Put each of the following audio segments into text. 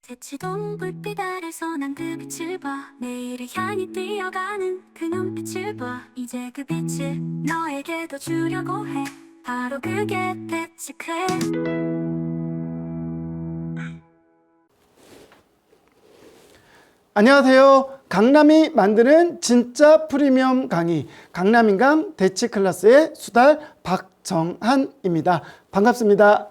대치동 불빛 아래서 난 그 빛을 봐. 내일을 향해 뛰어가는 그 눈빛을 봐. 이제 그 빛을 너에게도 주려고 해. 바로 그게 대치클. 안녕하세요. 강남이 만드는 진짜 프리미엄 강의 강남인강 대치클래스의 수달 박정한입니다. 반갑습니다.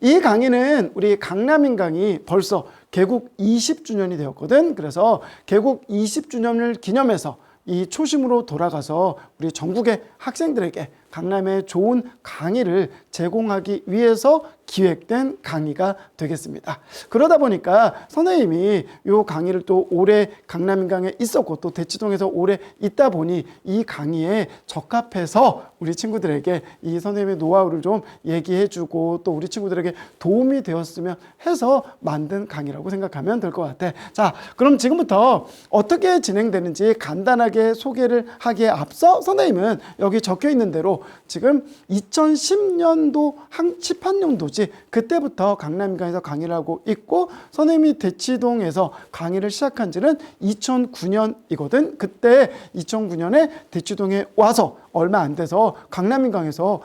이 강의는 우리 강남인강이 벌써 개국 20주년이 되었거든. 그래서 개국 20주년을 기념해서 이 초심으로 돌아가서 우리 전국의 학생들에게 강남의 좋은 강의를 제공하기 위해서 기획된 강의가 되겠습니다. 그러다 보니까 선생님이 이 강의를 또 오래 강남인강에 있었고 또 대치동에서 오래 있다 보니 이 강의에 적합해서 우리 친구들에게 이 선생님의 노하우를 좀 얘기해주고 또 우리 친구들에게 도움이 되었으면 해서 만든 강의라고 생각하면 될 것 같아. 자, 그럼 지금부터 어떻게 진행되는지 간단하게 소개를 하기에 앞서 선생님은 여기 적혀 있는 대로 지금 2010년도 18년도지 그때부터 강남인강에서 강의를 하고 있고 선생님이 대치동에서 강의를 시작한 지는 2009년이거든. 그때 2009년에 대치동에 와서 얼마 안 돼서 강남인강에서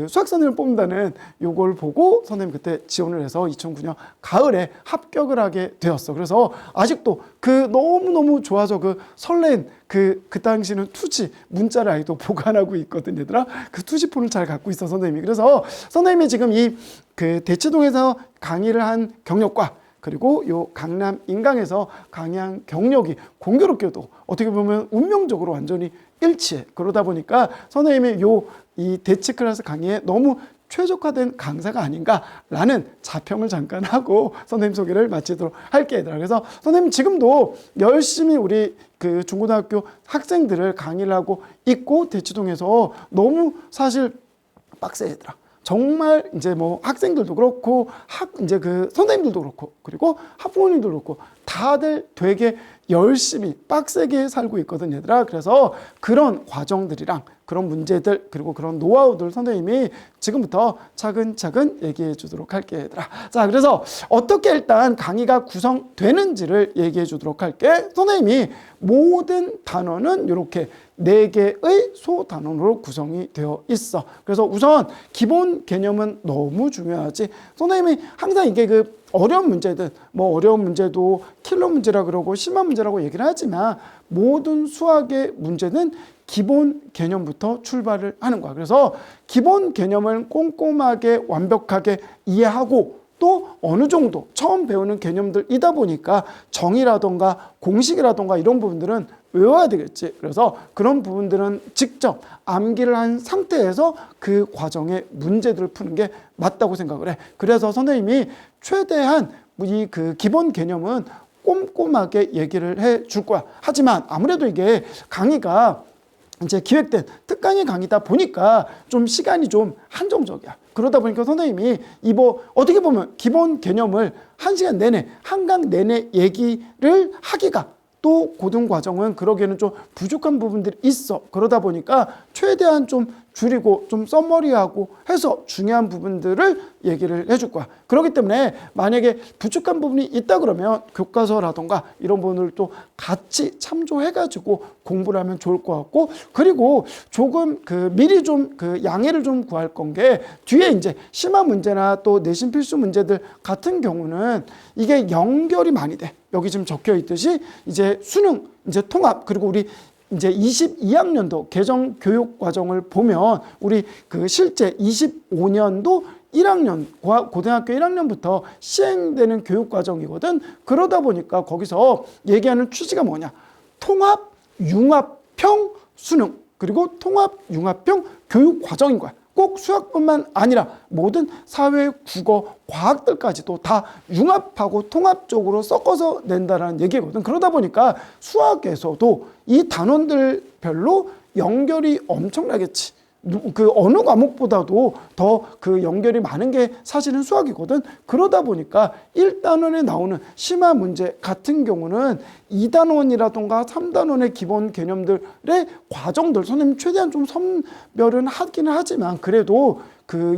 수학 선생님을 뽑는다는 요걸 보고 선생님 그때 지원을 해서 2009년 가을에 합격을 하게 되었어. 그래서 아직도 너무너무 좋아서 설렌 그 당시는 투지 문자를 아직도 보관하고 있거든, 얘들아. 그 투지폰을 잘 갖고 있어, 선생님이. 그래서 선생님이 지금 대치동에서 강의를 한 경력과 그리고 요 강남 인강에서 강의한 경력이 공교롭게도 어떻게 보면 운명적으로 완전히 일치해. 그러다 보니까 선생님의 이 대치클래스 강의에 너무 최적화된 강사가 아닌가라는 자평을 잠깐 하고 선생님 소개를 마치도록 할게, 얘들아. 그래서 선생님 지금도 열심히 우리 중고등학교 학생들을 강의를 하고 있고 대치동에서 너무 사실 빡세, 얘들아. 정말 이제 학생들도 그렇고 선생님들도 그렇고 그리고 학부모님도 그렇고 다들 되게 열심히 빡세게 살고 있거든, 얘들아. 그래서 그런 과정들이랑 그런 문제들 그리고 그런 노하우들 선생님이 지금부터 차근차근 얘기해 주도록 할게, 얘들아. 자, 그래서 어떻게 일단 강의가 구성되는지를 얘기해 주도록 할게. 선생님이 모든 단원은 이렇게 4개의 소단원으로 구성이 되어 있어. 그래서 우선 기본 개념은 너무 중요하지. 선생님이 항상 이게 어려운 문제든 어려운 문제도 킬러 문제라 그러고 심한 문제라고 얘기를 하지만 모든 수학의 문제는 기본 개념부터 출발을 하는 거야. 그래서 기본 개념을 꼼꼼하게 완벽하게 이해하고 또 어느 정도 처음 배우는 개념들이다 보니까 정의라던가 공식이라던가 이런 부분들은 외워야 되겠지. 그래서 그런 부분들은 직접 암기를 한 상태에서 그 과정의 문제들을 푸는 게 맞다고 생각을 해. 그래서 선생님이 최대한 기본 개념은 꼼꼼하게 얘기를 해 줄 거야. 하지만 아무래도 이게 강의가 이제 기획된 특강의 강의다 보니까 좀 시간이 좀 한정적이야. 그러다 보니까 선생님이 어떻게 보면 기본 개념을 1시간 내내, 한강 내내 얘기를 하기가 또 고등과정은 그러기에는 좀 부족한 부분들이 있어. 그러다 보니까 최대한 좀 줄이고 좀 써머리하고 해서 중요한 부분들을 얘기를 해줄 거야. 그렇기 때문에 만약에 부족한 부분이 있다 그러면 교과서라던가 이런 부분을 또 같이 참조해가지고 공부를 하면 좋을 것 같고, 그리고 조금 미리 좀 양해를 좀 구할 건 게 뒤에 이제 심화 문제나 또 내신 필수 문제들 같은 경우는 이게 연결이 많이 돼. 여기 지금 적혀 있듯이 이제 수능, 이제 통합, 그리고 우리 이제 22학년도 개정 교육 과정을 보면 우리 실제 25년도 1학년, 고등학교 1학년부터 시행되는 교육 과정이거든. 그러다 보니까 거기서 얘기하는 취지가 뭐냐? 통합, 융합형 수능, 그리고 통합, 융합형 교육 과정인 거야. 꼭 수학뿐만 아니라 모든 사회, 국어, 과학들까지도 다 융합하고 통합적으로 섞어서 낸다는 얘기거든. 그러다 보니까 수학에서도 이 단원들별로 연결이 엄청나겠지. 어느 과목보다도 더 연결이 많은 게 사실은 수학이거든. 그러다 보니까 1단원에 나오는 심화 문제 같은 경우는 2단원이라던가 3단원의 기본 개념들의 과정들 선생님 최대한 좀 선별은 하기는 하지만 그래도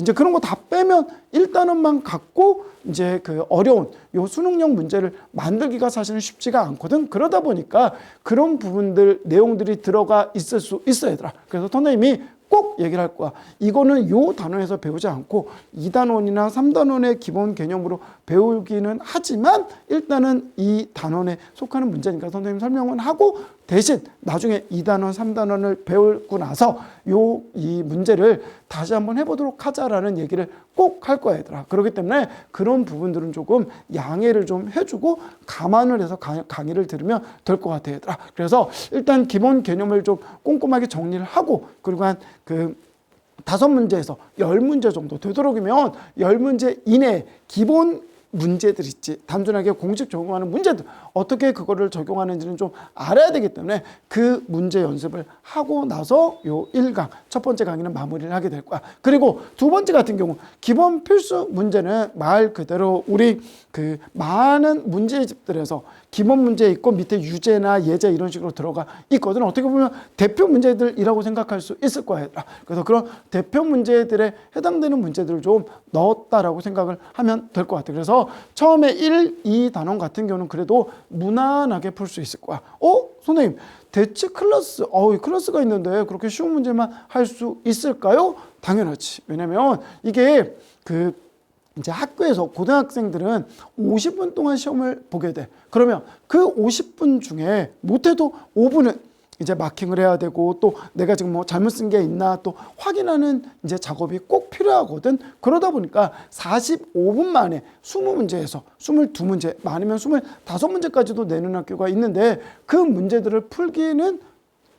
이제 그런 거 다 빼면 1단원만 갖고 이제 그 어려운 요 수능형 문제를 만들기가 사실은 쉽지가 않거든. 그러다 보니까 그런 부분들 내용들이 들어가 있을 수 있어 얘들아. 그래서 선생님이 꼭 얘기를 할 거야. 이거는 요 단원에서 배우지 않고 2단원이나 3단원의 기본 개념으로 배우기는 하지만 일단은 이 단원에 속하는 문제니까 선생님 설명은 하고 대신 나중에 2단원, 3단원을 배우고 나서 이 문제를 다시 한번 해보도록 하자라는 얘기를 꼭 할 거야 얘들아. 그렇기 때문에 그런 부분들은 조금 양해를 좀 해주고 감안을 해서 강의를 들으면 될 것 같아 얘들아. 그래서 일단 기본 개념을 좀 꼼꼼하게 정리를 하고 그리고 한 5문제에서 10문제 정도 되도록이면 10문제 이내 기본 문제들 있지. 단순하게 공식 적용하는 문제들 어떻게 그거를 적용하는지는 좀 알아야 되기 때문에 그 문제 연습을 하고 나서 요 1강 첫 번째 강의는 마무리를 하게 될 거야. 그리고 두 번째 같은 경우 기본 필수 문제는 말 그대로 우리 많은 문제집들에서 기본 문제 있고 밑에 유제나 예제 이런 식으로 들어가 있거든. 어떻게 보면 대표 문제들이라고 생각할 수 있을 거야. 그래서 그런 대표 문제들에 해당되는 문제들을 좀 넣었다라고 생각을 하면 될 것 같아. 그래서 처음에 1, 2단원 같은 경우는 그래도 무난하게 풀 수 있을 거야. 선생님 대치 클래스, 클래스가 있는데 그렇게 쉬운 문제만 할 수 있을까요? 당연하지. 왜냐면 이게 이제 학교에서 고등학생들은 50분 동안 시험을 보게 돼. 그러면 그 50분 중에 못해도 5분은 이제 마킹을 해야 되고 또 내가 지금 뭐 잘못 쓴 게 있나 또 확인하는 이제 작업이 꼭 필요하거든. 그러다 보니까 45분 만에 20문제에서 22문제, 많으면 25문제까지도 내는 학교가 있는데 그 문제들을 풀기는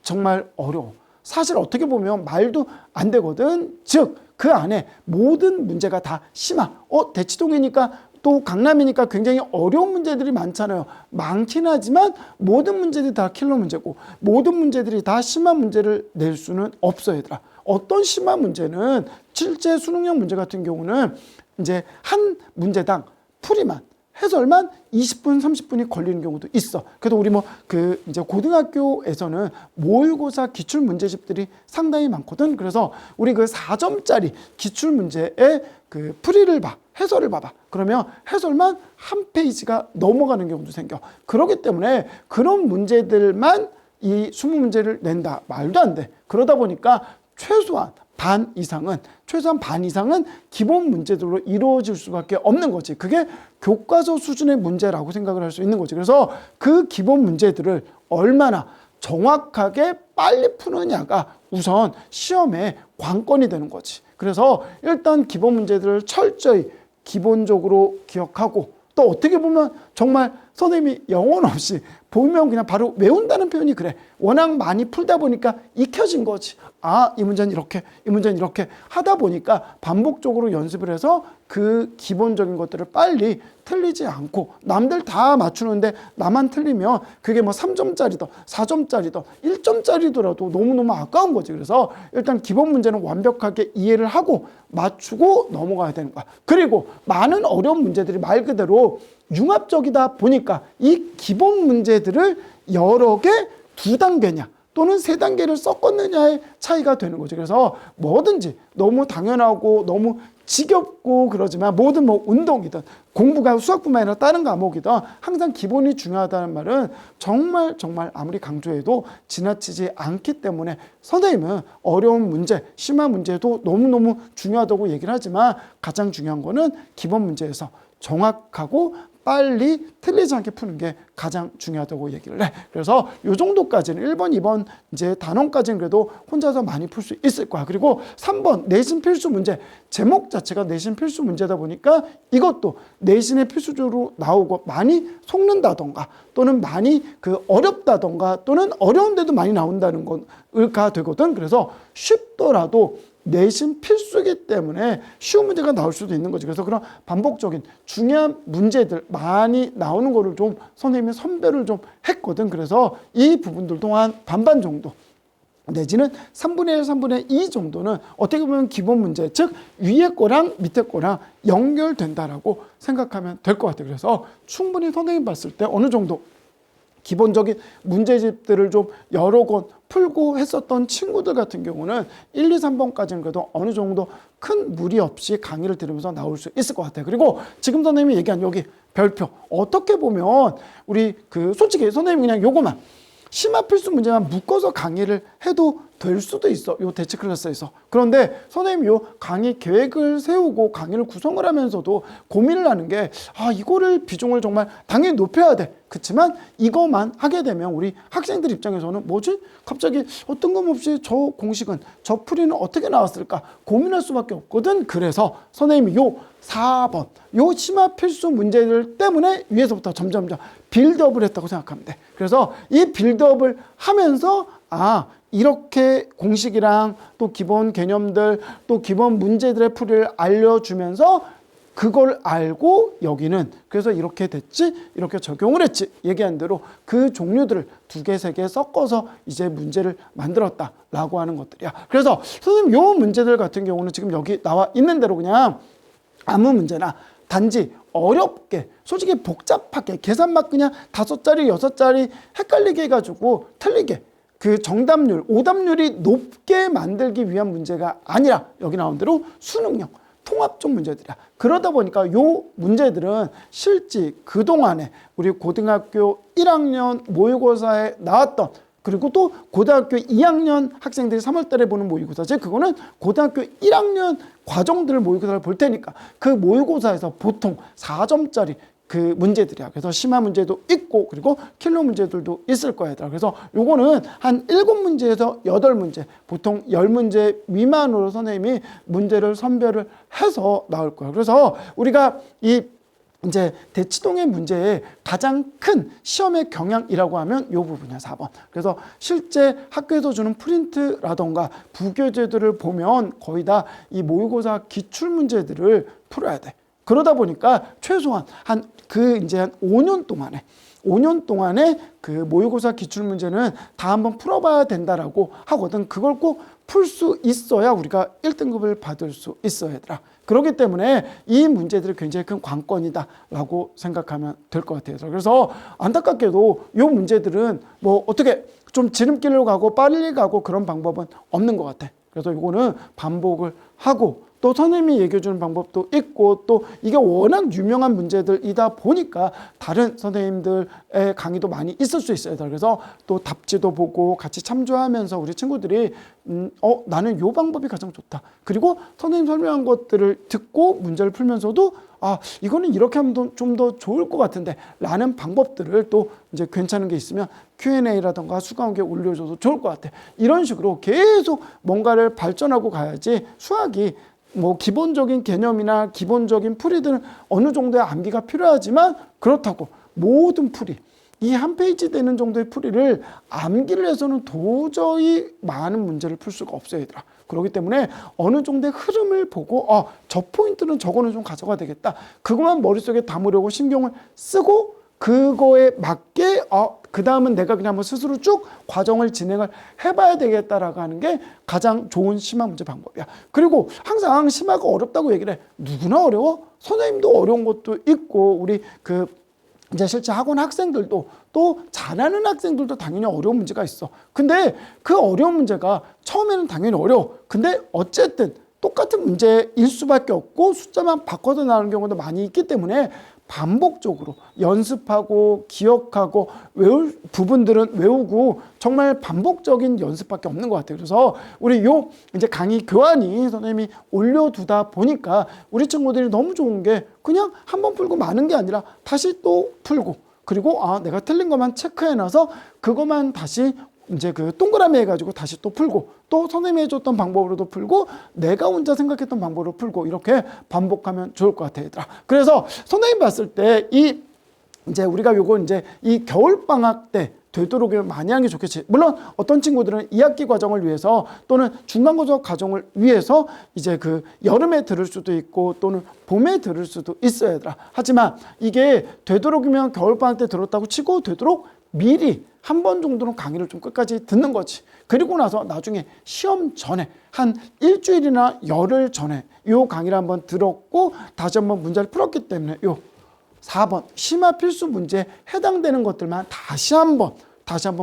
정말 어려워. 사실 어떻게 보면 말도 안 되거든. 즉, 그 안에 모든 문제가 다 심화. 대치동이니까 또 강남이니까 굉장히 어려운 문제들이 많잖아요. 많긴 하지만 모든 문제들이 다 킬러 문제고 모든 문제들이 다 심화 문제를 낼 수는 없어 얘들아. 어떤 심화 문제는 실제 수능형 문제 같은 경우는 이제 한 문제당 풀이만 해설만 20분, 30분이 걸리는 경우도 있어. 그래도 우리 이제 고등학교에서는 모의고사 기출 문제집들이 상당히 많거든. 그래서 우리 4점짜리 기출 문제의 풀이를 봐. 해설을 봐봐. 그러면 해설만 한 페이지가 넘어가는 경우도 생겨. 그렇기 때문에 그런 문제들만 이 20문제를 낸다. 말도 안 돼. 그러다 보니까 최소한 반 이상은 기본 문제들로 이루어질 수밖에 없는 거지. 그게 교과서 수준의 문제라고 생각을 할 수 있는 거지. 그래서 그 기본 문제들을 얼마나 정확하게 빨리 푸느냐가 우선 시험의 관건이 되는 거지. 그래서 일단 기본 문제들을 철저히 기본적으로 기억하고 또 어떻게 보면 정말 선생님이 영혼 없이 보면 그냥 바로 외운다는 표현이 그래. 워낙 많이 풀다 보니까 익혀진 거지. 이 문제는 이렇게, 이 문제는 이렇게 하다 보니까 반복적으로 연습을 해서 그 기본적인 것들을 빨리 틀리지 않고 남들 다 맞추는데 나만 틀리면 그게 3점짜리든 4점짜리든 1점짜리더라도 너무너무 아까운 거지. 그래서 일단 기본 문제는 완벽하게 이해를 하고 맞추고 넘어가야 되는 거야. 그리고 많은 어려운 문제들이 말 그대로 융합적이다 보니까 이 기본 문제들을 여러 개 2단계냐 또는 3단계를 섞었느냐의 차이가 되는 거죠. 그래서 뭐든지 너무 당연하고 너무 지겹고 그러지만 모든 운동이든 공부가 수학뿐만 아니라 다른 과목이든 항상 기본이 중요하다는 말은 정말 아무리 강조해도 지나치지 않기 때문에 선생님은 어려운 문제, 심한 문제도 너무너무 중요하다고 얘기를 하지만 가장 중요한 거는 기본 문제에서 정확하고 빨리 틀리지 않게 푸는 게 가장 중요하다고 얘기를 해. 그래서 요 정도까지는 1번, 2번 이제 단원까지는 그래도 혼자서 많이 풀 수 있을 거야. 그리고 3번 내신 필수 문제. 제목 자체가 내신 필수 문제다 보니까 이것도 내신의 필수적으로 나오고 많이 속는다던가 또는 많이 어렵다던가 또는 어려운데도 많이 나온다는 건가 되거든. 그래서 쉽더라도 내신 필수이기 때문에 쉬운 문제가 나올 수도 있는 거지. 그래서 그런 반복적인 중요한 문제들 많이 나오는 거를 좀 선생님이 선별을 좀 했거든. 그래서 이 부분들도 한 반반 정도 내지는 3분의 1, 3분의 2 정도는 어떻게 보면 기본 문제, 즉 위에 거랑 밑에 거랑 연결된다라고 생각하면 될 것 같아요. 그래서 충분히 선생님 봤을 때 어느 정도 기본적인 문제집들을 좀 여러 권 풀고 했었던 친구들 같은 경우는 1, 2, 3번까지는 그래도 어느 정도 큰 무리 없이 강의를 들으면서 나올 수 있을 것 같아요. 그리고 지금 선생님이 얘기한 여기 별표, 어떻게 보면 우리 솔직히 선생님이 그냥 요거만 심화 필수 문제만 묶어서 강의를 해도 될 수도 있어, 요 대치 클래스에서. 그런데 선생님이 요 강의 계획을 세우고 강의를 구성을 하면서도 고민을 하는 게, 이거를 비중을 정말 당연히 높여야 돼. 그렇지만 이것만 하게 되면 우리 학생들 입장에서는 뭐지? 갑자기 뜬금없이 저 공식은, 저 풀이는 어떻게 나왔을까 고민할 수밖에 없거든. 그래서 선생님이 요 4번 요 심화 필수 문제들 때문에 위에서부터 점점점 빌드업을 했다고 생각하면 돼. 그래서 이 빌드업을 하면서 이렇게 공식이랑 또 기본 개념들 또 기본 문제들의 풀이를 알려주면서 그걸 알고 여기는 그래서 이렇게 됐지, 이렇게 적용을 했지, 얘기한 대로 그 종류들을 2개, 3개 섞어서 이제 문제를 만들었다라고 하는 것들이야. 그래서 선생님 요 문제들 같은 경우는 지금 여기 나와 있는 대로 그냥 아무 문제나 단지 어렵게, 솔직히 복잡하게 계산막 그냥 5자리, 6자리 헷갈리게 해가지고 틀리게 그 정답률, 오답률이 높게 만들기 위한 문제가 아니라 여기 나온 대로 수능형 통합적 문제들이야. 그러다 보니까 요 문제들은 실제 그동안에 우리 고등학교 1학년 모의고사에 나왔던, 그리고 또 고등학교 2학년 학생들이 3월 달에 보는 모의고사지, 그거는 고등학교 1학년 과정들 모의고사를 볼 테니까 그 모의고사에서 보통 4점짜리 그 문제들이야. 그래서 심화 문제도 있고 그리고 킬러 문제들도 있을 거야. 그래서 요거는 한 7문제에서 8문제, 보통 10문제 미만으로 선생님이 문제를 선별을 해서 나올 거야. 그래서 우리가 이제 대치동의 문제의 가장 큰 시험의 경향이라고 하면 이 부분이야, 4번. 그래서 실제 학교에서 주는 프린트라던가 부교재들을 보면 거의 다 이 모의고사 기출 문제들을 풀어야 돼. 그러다 보니까 최소한 이제 한 5년 동안에 그 모의고사 기출 문제는 다 한번 풀어봐야 된다라고 하거든. 그걸 꼭 풀 수 있어야 우리가 1등급을 받을 수 있어, 얘들아. 그렇기 때문에 이 문제들이 굉장히 큰 관건이다라고 생각하면 될 것 같아요. 그래서 안타깝게도 이 문제들은 뭐 어떻게 좀 지름길로 가고 빨리 가고 그런 방법은 없는 것 같아. 그래서 이거는 반복을 하고 또 선생님이 얘기해 주는 방법도 있고 또 이게 워낙 유명한 문제들이다 보니까 다른 선생님들의 강의도 많이 있을 수 있어요. 그래서 또 답지도 보고 같이 참조하면서 우리 친구들이 나는 요 방법이 가장 좋다. 그리고 선생님 설명한 것들을 듣고 문제를 풀면서도 이거는 이렇게 하면 좀 더 좋을 것 같은데 라는 방법들을 또 이제 괜찮은 게 있으면 Q&A라던가 수강호에 올려줘도 좋을 것 같아. 이런 식으로 계속 뭔가를 발전하고 가야지 수학이 뭐 기본적인 개념이나 기본적인 풀이들은 어느 정도의 암기가 필요하지만 그렇다고 모든 풀이 이 한 페이지 되는 정도의 풀이를 암기를 해서는 도저히 많은 문제를 풀 수가 없어요, 얘들아. 그렇기 때문에 어느 정도의 흐름을 보고 저 포인트는 저거는 좀 가져가야 되겠다. 그것만 머릿속에 담으려고 신경을 쓰고 그거에 맞게 그 다음은 내가 그냥 한번 스스로 쭉 과정을 진행을 해봐야 되겠다라고 하는 게 가장 좋은 심화 문제 방법이야. 그리고 항상 심화가 어렵다고 얘기를 해. 누구나 어려워? 선생님도 어려운 것도 있고 우리 이제 실제 학원 학생들도 또 잘하는 학생들도 당연히 어려운 문제가 있어. 근데 그 어려운 문제가 처음에는 당연히 어려워. 근데 어쨌든 똑같은 문제일 수밖에 없고 숫자만 바꿔서 나오는 경우도 많이 있기 때문에 반복적으로 연습하고 기억하고 외울 부분들은 외우고 정말 반복적인 연습밖에 없는 것 같아요. 그래서 우리 이제 강의 교환이 선생님이 올려두다 보니까 우리 친구들이 너무 좋은 게 그냥 한번 풀고 마는 게 아니라 다시 또 풀고 그리고 내가 틀린 것만 체크해놔서 그것만 다시 이제 동그라미 해가지고 다시 또 풀고 또 선생님이 해줬던 방법으로도 풀고 내가 혼자 생각했던 방법으로 풀고 이렇게 반복하면 좋을 것 같아요, 얘들아. 그래서 선생님 봤을 때 이제 우리가 이제 이 겨울방학 때 되도록이면 많이 하는 게 좋겠지. 물론 어떤 친구들은 2학기 과정을 위해서 또는 중간고사 과정을 위해서 이제 여름에 들을 수도 있고 또는 봄에 들을 수도 있어요, 얘들아. 하지만 이게 되도록이면 겨울방학 때 들었다고 치고 되도록 미리 한 번 정도는 강의를 좀 끝까지 듣는 거지. 그리고 나서 나중에 시험 전에 한 일주일이나 열흘 전에 요 강의를 한번 들었고 다시 한번 문제를 풀었기 때문에 4번 심화 필수 문제에 해당되는 것들만 다시 한번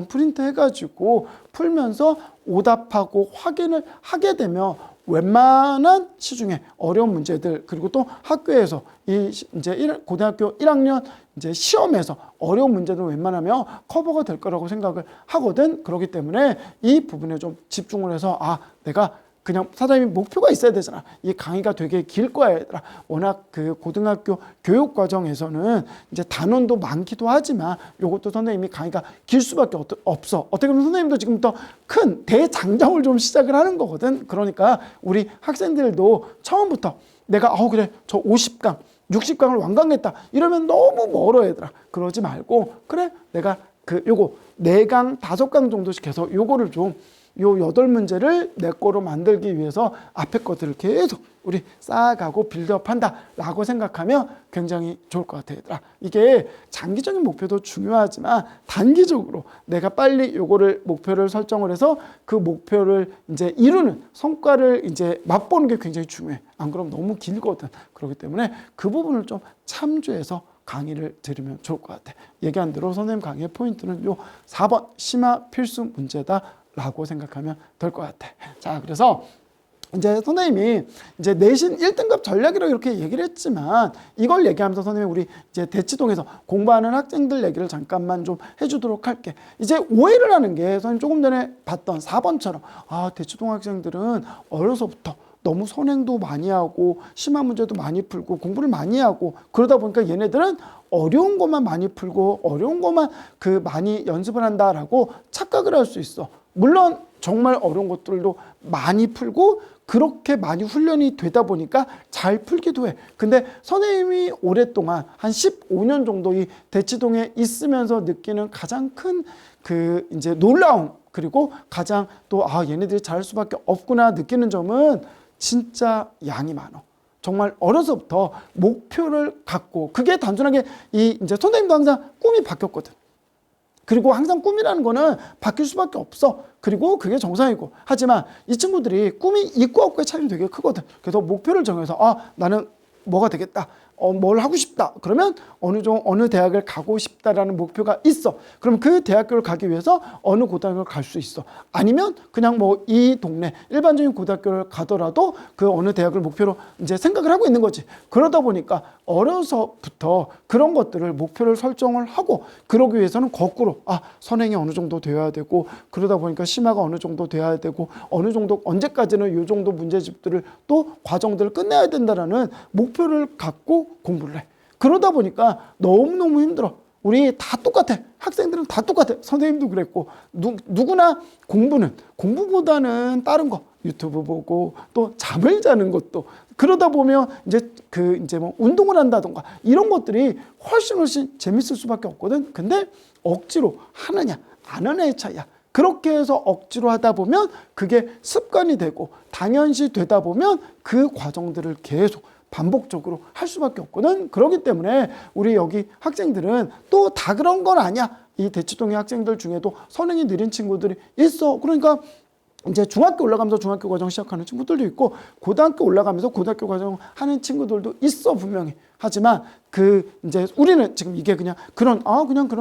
프린트 해가지고 풀면서 오답하고 확인을 하게 되면 웬만한 시중에 어려운 문제들, 그리고 또 학교에서 이제 고등학교 1학년 이제 시험에서 어려운 문제들 웬만하면 커버가 될 거라고 생각을 하거든. 그렇기 때문에 이 부분에 좀 집중을 해서 내가 그냥 사장님이 목표가 있어야 되잖아. 이 강의가 되게 길 거야, 얘들아. 워낙 그 고등학교 교육 과정에서는 이제 단원도 많기도 하지만 요것도 선생님이 강의가 길 수밖에 없어. 어떻게 보면 선생님도 지금부터 큰 대장정을 좀 시작을 하는 거거든. 그러니까 우리 학생들도 처음부터 내가 그래 저 50강 60강을 완강했다 이러면 너무 멀어, 얘들아. 그러지 말고 그래 내가 요거 4강 5강 정도씩 해서 요거를 좀 요 8문제를 내 거로 만들기 위해서 앞에 것들을 계속 우리 쌓아가고 빌드업한다 라고 생각하면 굉장히 좋을 것 같아요, 얘들아. 이게 장기적인 목표도 중요하지만 단기적으로 내가 빨리 요거를 목표를 설정을 해서 그 목표를 이제 이루는 성과를 이제 맛보는 게 굉장히 중요해. 안 그러면 너무 길거든. 그렇기 때문에 그 부분을 좀 참조해서 강의를 들으면 좋을 것 같아. 얘기한 대로 선생님 강의의 포인트는 요 4번 심화 필수 문제다 라고 생각하면 될 것 같아. 자, 그래서 이제 선생님이 이제 내신 1등급 전략이라고 이렇게 얘기를 했지만 이걸 얘기하면서 선생님이 우리 이제 대치동에서 공부하는 학생들 얘기를 잠깐만 좀 해주도록 할게. 이제 오해를 하는 게 선생님 조금 전에 봤던 4번처럼 대치동 학생들은 어려서부터 너무 선행도 많이 하고 심한 문제도 많이 풀고 공부를 많이 하고 그러다 보니까 얘네들은 어려운 것만 많이 풀고 어려운 것만 많이 연습을 한다라고 착각을 할 수 있어. 물론 정말 어려운 것들도 많이 풀고 그렇게 많이 훈련이 되다 보니까 잘 풀기도 해. 근데 선생님이 오랫동안 한 15년 정도 이 대치동에 있으면서 느끼는 가장 큰 이제 놀라움, 그리고 가장 또 얘네들이 잘할 수밖에 없구나 느끼는 점은 진짜 양이 많어. 정말 어려서부터 목표를 갖고, 그게 단순하게 이제 선생님도 항상 꿈이 바뀌었거든. 그리고 항상 꿈이라는 거는 바뀔 수밖에 없어. 그리고 그게 정상이고. 하지만 이 친구들이 꿈이 있고 없고의 차이는 되게 크거든. 그래서 목표를 정해서 나는 뭐가 되겠다. 뭘 하고 싶다. 그러면 어느 대학을 가고 싶다라는 목표가 있어. 그럼 그 대학교를 가기 위해서 어느 고등학교를 갈 수 있어. 아니면 그냥 뭐 이 동네 일반적인 고등학교를 가더라도 그 어느 대학을 목표로 이제 생각을 하고 있는 거지. 그러다 보니까 어려서부터 그런 것들을 목표를 설정을 하고, 그러기 위해서는 거꾸로 선행이 어느 정도 되어야 되고, 그러다 보니까 심화가 어느 정도 되어야 되고, 어느 정도 언제까지는 이 정도 문제집들을 또 과정들을 끝내야 된다라는 목표를 갖고 공부를 해. 그러다 보니까 너무너무 힘들어. 우리 다 똑같아. 학생들은 다 똑같아. 선생님도 그랬고, 누구나 공부보다는 다른 거 유튜브 보고 또 잠을 자는 것도, 그러다 보면 이제 뭐 운동을 한다던가 이런 것들이 훨씬 재밌을 수밖에 없거든. 근데 억지로 하느냐 안 하느냐의 차이야. 그렇게 해서 억지로 하다 보면 그게 습관이 되고 당연시 되다 보면 그 과정들을 계속 반복적으로 할 수밖에 없거든. 그렇기 때문에 우리 여기 학생들은 또 다 그런 건 아니야. 이 대치동의 학생들 중에도 선행이 느린 친구들이 있어. 그러니까 이제 중학교 올라가면서 중학교 과정 시작하는 친구들도 있고, 고등학교 올라가면서 고등학교 과정 하는 친구들도 있어, 분명히. 하지만 이제 우리는 지금 이게 그냥 그런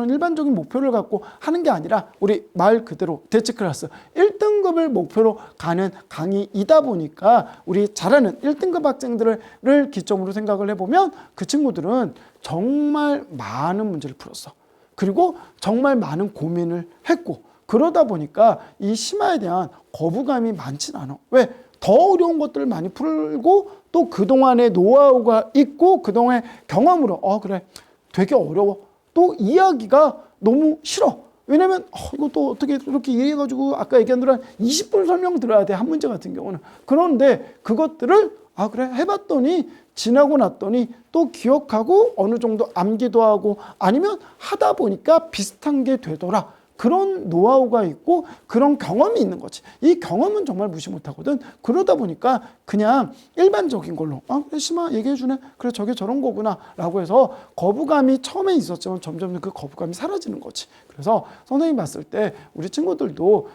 일반적인 목표를 갖고 하는 게 아니라, 우리 말 그대로 대치 클래스 1등급을 목표로 가는 강의이다 보니까 우리 잘하는 1등급 학생들을 기점으로 생각을 해보면 그 친구들은 정말 많은 문제를 풀었어. 그리고 정말 많은 고민을 했고, 그러다 보니까 이 심화에 대한 거부감이 많진 않아. 왜? 더 어려운 것들을 많이 풀고 또 그동안의 노하우가 있고 그동안의 경험으로 그래 되게 어려워. 또 이해하기가 너무 싫어. 왜냐면 이것도 어떻게 이렇게 이해해가지고 아까 얘기한 대로 한 20분 설명 들어야 돼, 한 문제 같은 경우는. 그런데 그것들을 그래 해봤더니 지나고 났더니 또 기억하고 어느 정도 암기도 하고, 아니면 하다 보니까 비슷한 게 되더라. 그런 노하우가 있고 그런 경험이 있는 거지. 이 경험은 정말 무시 못하거든. 그러다 보니까 그냥 일반적인 걸로 그래 심화 얘기해주네, 그래 저게 저런 거구나 라고 해서 거부감이 처음에 있었지만 점점 그 거부감이 사라지는 거지. 그래서 선생님 봤을 때 우리 친구들도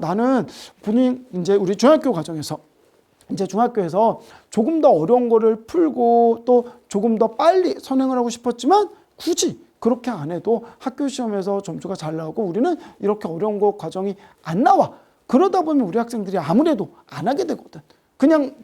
나는 이제 우리 중학교 과정에서 이제 중학교에서 조금 더 어려운 거를 풀고 또 조금 더 빨리 선행을 하고 싶었지만 굳이 그렇게 안 해도 학교 시험에서 점수가 잘 나오고 우리는 이렇게 어려운 거 과정이 안 나와. 그러다 보면 우리 학생들이 아무래도 안 하게 되거든. 그냥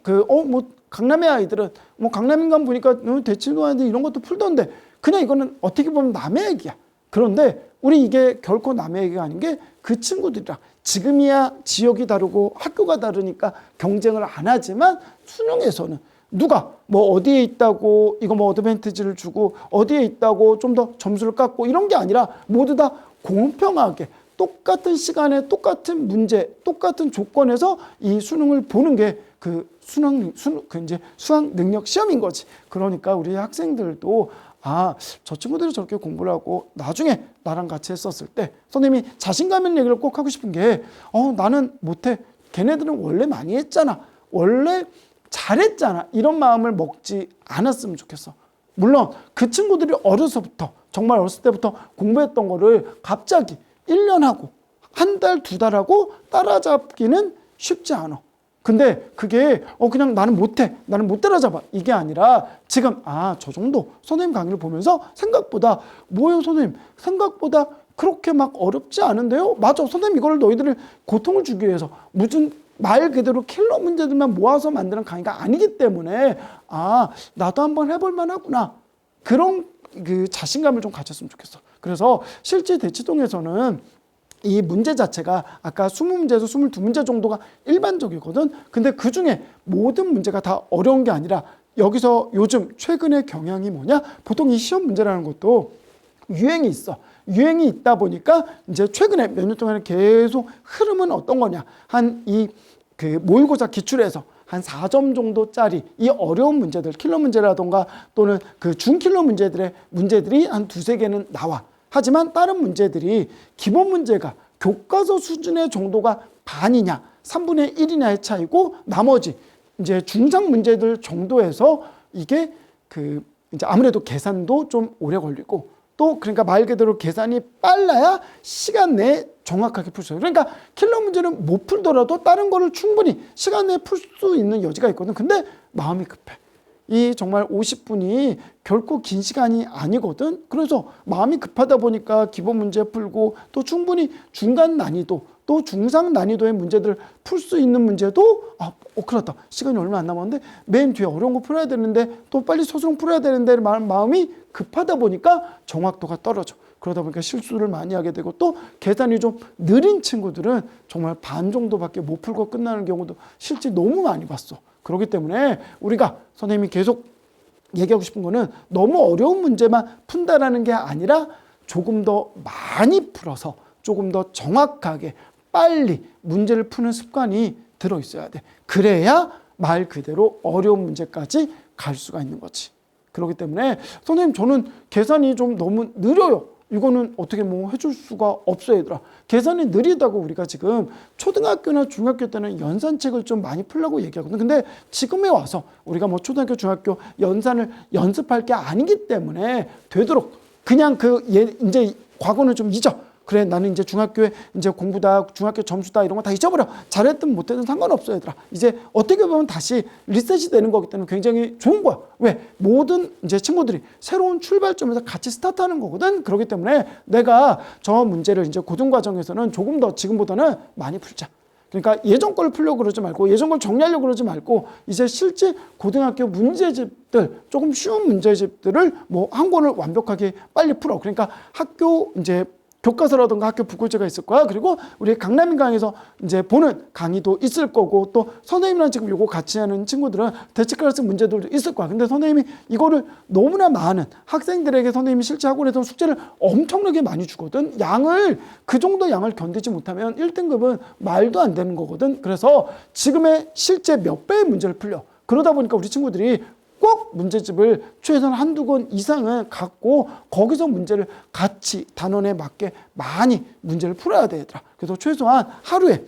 뭐 강남의 아이들은 뭐 강남인간 보니까 대치도 하는데 이런 것도 풀던데 그냥 이거는 어떻게 보면 남의 얘기야. 그런데 우리 이게 결코 남의 얘기가 아닌 게 그 친구들이랑 지금이야 지역이 다르고 학교가 다르니까 경쟁을 안 하지만 수능에서는 누가 뭐 어디에 있다고 이거 뭐 어드밴티지를 주고 어디에 있다고 좀 더 점수를 깎고 이런 게 아니라 모두 다 공평하게 똑같은 시간에 똑같은 문제 똑같은 조건에서 이 수능을 보는 게 그 이제 수학 능력 시험인 거지. 그러니까 우리 학생들도 저 친구들이 저렇게 공부를 하고 나중에 나랑 같이 했었을 때 선생님이 자신감 있는 얘기를 꼭 하고 싶은 게 나는 못해. 걔네들은 원래 많이 했잖아. 원래 잘했잖아. 이런 마음을 먹지 않았으면 좋겠어. 물론 그 친구들이 어려서부터 정말 어렸을 때부터 공부했던 거를 갑자기 1년 하고 한 달, 두 달 하고 따라잡기는 쉽지 않아. 근데 그게 그냥 나는 못해. 나는 못 따라잡아. 이게 아니라 지금 저 정도 선생님 강의를 보면서 생각보다 뭐예요 선생님? 생각보다 그렇게 막 어렵지 않은데요? 맞아. 선생님 이걸 너희들을 고통을 주기 위해서 무슨 말 그대로 킬러 문제들만 모아서 만드는 강의가 아니기 때문에 나도 한번 해볼 만하구나. 그런 그 자신감을 좀 가졌으면 좋겠어. 그래서 실제 대치동에서는 이 문제 자체가 아까 20문제에서 22문제 정도가 일반적이거든. 근데 그중에 모든 문제가 다 어려운 게 아니라 여기서 요즘 최근의 경향이 뭐냐? 보통 이 시험 문제라는 것도 유행이 있어. 유행이 있다 보니까 이제 최근에 몇 년 동안 계속 흐름은 어떤 거냐? 모의고사 기출에서 한 4점 정도짜리 이 어려운 문제들, 킬러 문제라던가 또는 그 중킬러 문제들이 한 두세 개는 나와. 하지만 다른 문제들이 기본 문제가 교과서 수준의 정도가 반이냐, 3분의 1이냐의 차이고 나머지 이제 중상 문제들 정도에서 이게 이제 아무래도 계산도 좀 오래 걸리고 또 그러니까 말 그대로 계산이 빨라야 시간 내에 정확하게 풀 수 있어요. 그러니까 킬러 문제는 못 풀더라도 다른 거를 충분히 시간 내에 풀 수 있는 여지가 있거든. 근데 마음이 급해. 이 정말 50분이 결코 긴 시간이 아니거든. 그래서 마음이 급하다 보니까 기본 문제 풀고 또 충분히 중간 난이도 또 중상 난이도의 문제들을 풀 수 있는 문제도 그렇다. 시간이 얼마 안 남았는데 맨 뒤에 어려운 거 풀어야 되는데 또 빨리 소수능 풀어야 되는데 마음이 급하다 보니까 정확도가 떨어져. 그러다 보니까 실수를 많이 하게 되고 또 계산이 좀 느린 친구들은 정말 반 정도밖에 못 풀고 끝나는 경우도 실제 너무 많이 봤어. 그렇기 때문에 우리가 선생님이 계속 얘기하고 싶은 거는 너무 어려운 문제만 푼다라는 게 아니라 조금 더 많이 풀어서 조금 더 정확하게 빨리 문제를 푸는 습관이 들어있어야 돼. 그래야 말 그대로 어려운 문제까지 갈 수가 있는 거지. 그렇기 때문에 선생님 저는 계산이 좀 너무 느려요. 이거는 어떻게 뭐 해줄 수가 없어요, 얘들아. 계산이 느리다고 우리가 지금 초등학교나 중학교 때는 연산책을 좀 많이 풀라고 얘기하거든. 근데 지금에 와서 우리가 뭐 초등학교, 중학교 연산을 연습할 게 아니기 때문에 되도록 그냥 이제 과거는 좀 잊어. 그래 나는 이제 중학교에 이제 공부다 중학교 점수다 이런 거 다 잊어버려. 잘했든 못했든 상관없어 얘들아. 이제 어떻게 보면 다시 리셋이 되는 거기 때문에 굉장히 좋은 거야. 왜? 모든 이제 친구들이 새로운 출발점에서 같이 스타트하는 거거든. 그렇기 때문에 내가 저 문제를 이제 고등과정에서는 조금 더 지금보다는 많이 풀자. 그러니까 예전 걸 풀려고 그러지 말고 예전 걸 정리하려고 그러지 말고 이제 실제 고등학교 문제집들 조금 쉬운 문제집들을 뭐 한 권을 완벽하게 빨리 풀어. 그러니까 학교 이제 교과서라든가 학교 부고제가 있을 거야. 그리고 우리 강남인 강에서 이제 보는 강의도 있을 거고 또 선생님이랑 지금 요거 같이 하는 친구들은 대치 클래스 문제들도 있을 거야. 근데 선생님이 이거를 너무나 많은 학생들에게 선생님이 실제 학원에서 숙제를 엄청나게 많이 주거든. 그 정도 양을 견디지 못하면 1등급은 말도 안 되는 거거든. 그래서 지금의 실제 몇 배의 문제를 풀려. 그러다 보니까 우리 친구들이 꼭 문제집을 최소한 한두 권 이상은 갖고 거기서 문제를 같이 단원에 맞게 많이 문제를 풀어야 돼, 얘들아. 그래서 최소한 하루에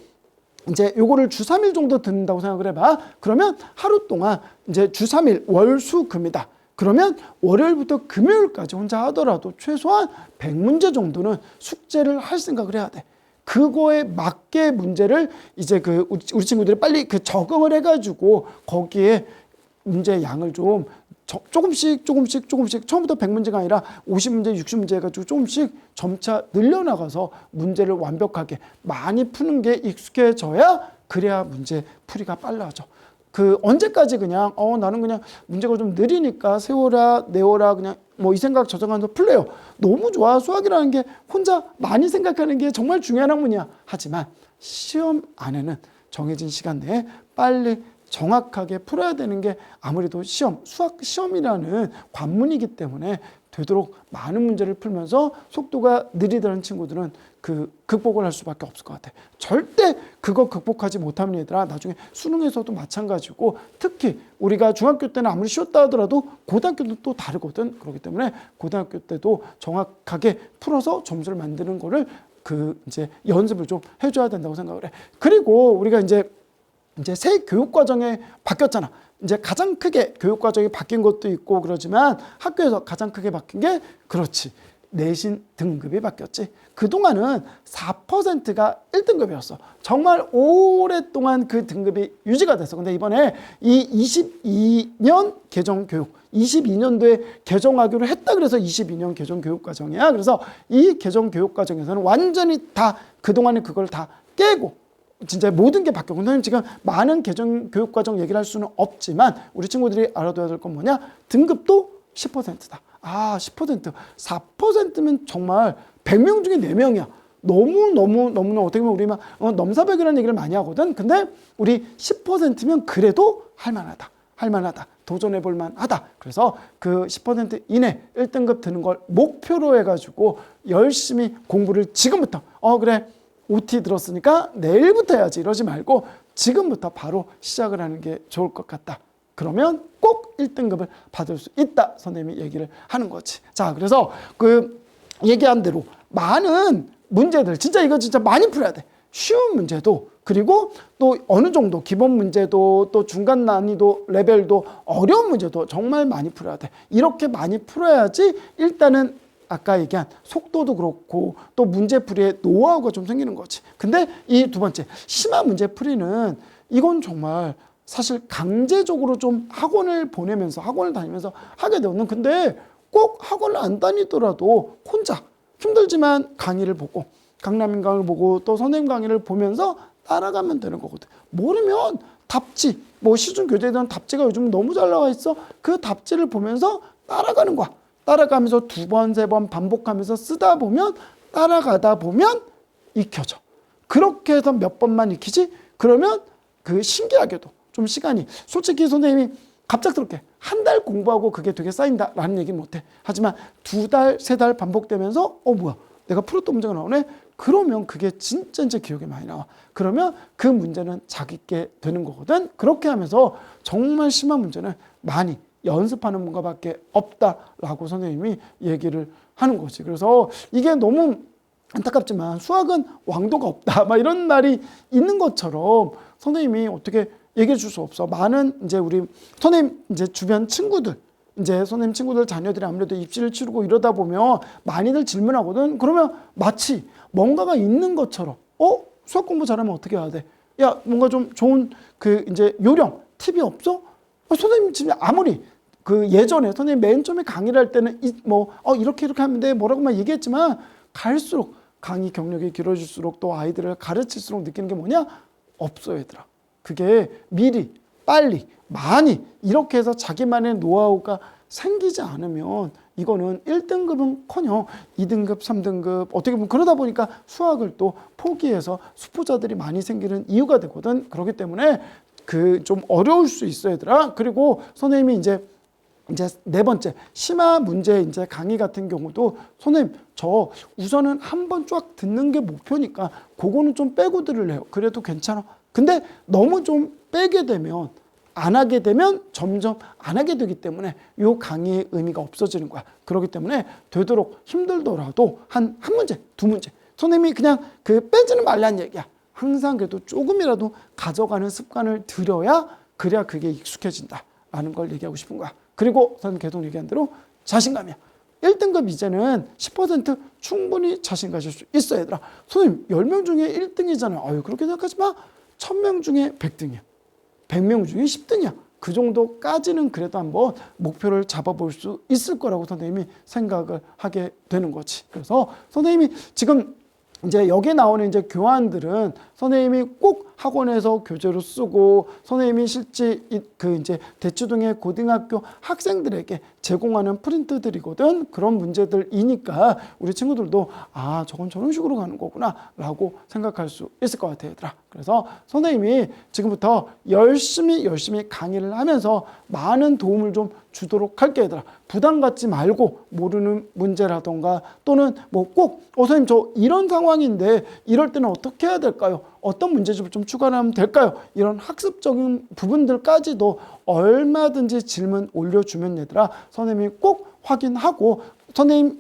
이제 요거를 주 3일 정도 듣는다고 생각을 해봐. 그러면 하루 동안 이제 주 3일 월, 수, 금이다. 그러면 월요일부터 금요일까지 혼자 하더라도 최소한 100문제 정도는 숙제를 할 생각을 해야 돼. 그거에 맞게 문제를 이제 우리 친구들이 빨리 적응을 해가지고 거기에 문제의 양을 좀 조금씩 처음부터 100문제가 아니라 50문제, 60문제 해가지고 조금씩 점차 늘려나가서 문제를 완벽하게 많이 푸는 게 익숙해져야 그래야 문제 풀이가 빨라져. 언제까지 그냥 나는 그냥 문제가 좀 느리니까 세워라 내워라 그냥 뭐 이 생각 저 생각하면서 풀래요. 너무 좋아. 수학이라는 게 혼자 많이 생각하는 게 정말 중요한 학문이야. 하지만 시험 안에는 정해진 시간 내에 빨리 정확하게 풀어야 되는 게 아무래도 수학 시험이라는 관문이기 때문에 되도록 많은 문제를 풀면서 속도가 느리다는 친구들은 극복을 할 수밖에 없을 것 같아. 절대 그거 극복하지 못하면 얘들아 나중에 수능에서도 마찬가지고 특히 우리가 중학교 때는 아무리 쉬웠다 하더라도 고등학교는 또 다르거든. 그렇기 때문에 고등학교 때도 정확하게 풀어서 점수를 만드는 거를 이제 연습을 좀 해줘야 된다고 생각을 해. 그리고 우리가 이제 새 교육 과정에 바뀌었잖아. 이제 가장 크게 교육 과정이 바뀐 것도 있고 그러지만 학교에서 가장 크게 바뀐 게 그렇지. 내신 등급이 바뀌었지. 그동안은 4%가 1등급이었어. 정말 오랫동안 그 등급이 유지가 됐어. 근데 이번에 이 22년 개정교육, 22년도에 개정하기로 했다 그래서 22년 개정교육과정이야. 그래서 이 개정교육과정에서는 완전히 다 그동안에 그걸 다 깨고 진짜 모든 게 바뀌었고, 선생님 지금 많은 개정 교육과정 얘기를 할 수는 없지만 우리 친구들이 알아둬야 될 건 뭐냐? 등급도 10%다. 10%, 4%면 정말 100명 중에 4명이야. 너무 어떻게 보면 우리 막 넘사벽이라는 얘기를 많이 하거든. 근데 우리 10%면 그래도 할만하다. 도전해 볼 만하다. 그래서 그 10% 이내 1등급 드는 걸 목표로 해가지고 열심히 공부를 지금부터 그래 OT 들었으니까 내일부터 해야지 이러지 말고 지금부터 바로 시작을 하는 게 좋을 것 같다. 그러면 꼭 1등급을 받을 수 있다. 선생님이 얘기를 하는 거지. 자, 그래서 얘기한 대로 많은 문제들 진짜 이거 진짜 많이 풀어야 돼. 쉬운 문제도 그리고 또 어느 정도 기본 문제도 또 중간 난이도 레벨도 어려운 문제도 정말 많이 풀어야 돼. 이렇게 많이 풀어야지 일단은 아까 얘기한 속도도 그렇고 또 문제풀이의 노하우가 좀 생기는 거지. 근데 이 두 번째 심화 문제풀이는 이건 정말 사실 강제적으로 좀 학원을 다니면서 하게 되는. 근데 꼭 학원을 안 다니더라도 혼자 힘들지만 강의를 보고 강남인 강의를 보고 또 선생님 강의를 보면서 따라가면 되는 거거든. 모르면 답지 시중 교재에 대한 답지가 요즘 너무 잘 나와 있어. 그 답지를 보면서 따라가는 거야. 따라가면서 2번, 3번 반복하면서 쓰다 보면 따라가다 보면 익혀져. 그렇게 해서 몇 번만 익히지? 그러면 신기하게도 좀 시간이 솔직히 선생님이 갑작스럽게 한 달 공부하고 그게 되게 쌓인다라는 얘기는 못해. 하지만 2달, 3달 반복되면서 뭐야 내가 풀었던 문제가 나오네? 그러면 그게 진짜 기억에 많이 나와. 그러면 그 문제는 자기께 되는 거거든. 그렇게 하면서 정말 심한 문제는 많이 연습하는 뭔가밖에 없다라고 선생님이 얘기를 하는 거지. 그래서 이게 너무 안타깝지만 수학은 왕도가 없다 막 이런 말이 있는 것처럼 선생님이 어떻게 얘기해 줄 수 없어. 많은 이제 우리 선생님 이제 주변 친구들 이제 선생님 친구들 자녀들이 아무래도 입시를 치르고 이러다 보면 많이들 질문하거든. 그러면 마치 뭔가가 있는 것처럼 수학 공부 잘하면 어떻게 해야 돼? 야 뭔가 좀 좋은 이제 요령 팁이 없어? 선생님 지금 아무리 예전에 선생님 맨 처음에 강의를 할 때는 이렇게 하면 돼 뭐라고만 얘기했지만 갈수록 강의 경력이 길어질수록 또 아이들을 가르칠수록 느끼는 게 뭐냐? 없어 얘들아. 그게 미리 빨리 많이 이렇게 해서 자기만의 노하우가 생기지 않으면 이거는 1등급은커녕 2등급, 3등급 어떻게 보면 그러다 보니까 수학을 또 포기해서 수포자들이 많이 생기는 이유가 되거든. 그렇기 때문에 좀 어려울 수 있어 얘들아. 그리고 선생님이 이제 4번째 심화 문제 이제 강의 같은 경우도 선생님 저 우선은 한번 쫙 듣는 게 목표니까 그거는 좀 빼고 들을래요. 그래도 괜찮아. 근데 너무 좀 빼게 되면 안 하게 되면 점점 안 하게 되기 때문에 이 강의의 의미가 없어지는 거야. 그렇기 때문에 되도록 힘들더라도 한 문제, 2문제 선생님이 그냥 빼지는 말라는 얘기야. 항상 그래도 조금이라도 가져가는 습관을 들여야 그래야 그게 익숙해진다라는 걸 얘기하고 싶은 거야. 그리고 선생님 계속 얘기한 대로 자신감이야. 1등급 이제는 10% 충분히 자신 가질 수 있어요, 얘들아. 선생님, 10명 중에 1등이잖아요. 아유, 그렇게 생각하지 마. 1000명 중에 100등이야. 100명 중에 10등이야. 그 정도까지는 그래도 한번 목표를 잡아볼 수 있을 거라고 선생님이 생각을 하게 되는 거지. 그래서 선생님이 지금 이제 여기에 나오는 이제 교환들은 선생님이 꼭 학원에서 교재로 쓰고 선생님이 실제 그 이제 대치동의 고등학교 학생들에게 제공하는 프린트들이거든. 그런 문제들이니까 우리 친구들도 아, 저건 저런 식으로 가는 거구나 라고 생각할 수 있을 것 같아요, 얘들아. 그래서 선생님이 지금부터 열심히 강의를 하면서 많은 도움을 좀 주도록 할게, 얘들아. 부담 갖지 말고 모르는 문제라던가 또는 뭐 꼭 선생님 저 이런 상황인데 이럴 때는 어떻게 해야 될까요? 어떤 문제집을 좀 추가하면 될까요? 이런 학습적인 부분들까지도 얼마든지 질문 올려주면 얘들아 선생님이 꼭 확인하고 선생님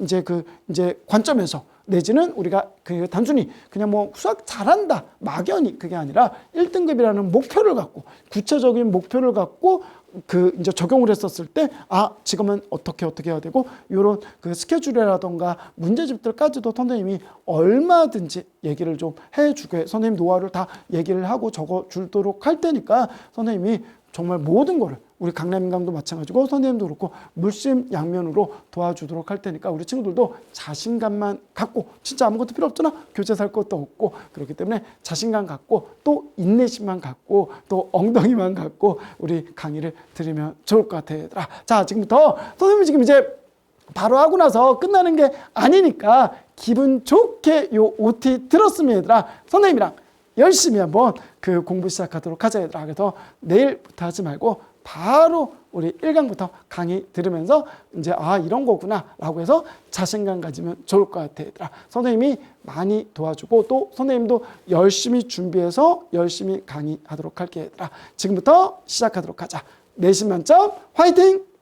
이제 관점에서 내지는 우리가 그 단순히 그냥 뭐 수학 잘한다 막연히 그게 아니라 1등급이라는 목표를 갖고 구체적인 목표를 갖고 그 이제 적용을 했었을 때 아, 지금은 어떻게 해야 되고 이런 그 스케줄이라던가 문제집들까지도 선생님이 얼마든지 얘기를 좀 해주게 선생님 노하우를 다 얘기를 하고 적어 주도록 할 테니까 선생님이 정말 모든 거를 우리 강남인강도 마찬가지고 선생님도 그렇고 물심양면으로 도와주도록 할 테니까 우리 친구들도 자신감만 갖고 진짜 아무것도 필요 없잖아. 교재 살 것도 없고 그렇기 때문에 자신감 갖고 또 인내심만 갖고 또 엉덩이만 갖고 우리 강의를 들으면 좋을 것 같아요, 얘들아. 자, 지금부터 선생님이 지금 이제 바로 하고 나서 끝나는 게 아니니까 기분 좋게 요 OT 들었으면 얘들아 선생님이랑 열심히 한번 그 공부 시작하도록 하자, 얘들아. 그래서 내일부터 하지 말고 바로 우리 1강부터 강의 들으면서 이제 아, 이런 거구나 라고 해서 자신감 가지면 좋을 것 같아, 얘들아. 선생님이 많이 도와주고 또 선생님도 열심히 준비해서 열심히 강의하도록 할게, 얘들아. 지금부터 시작하도록 하자. 내신 만점 화이팅!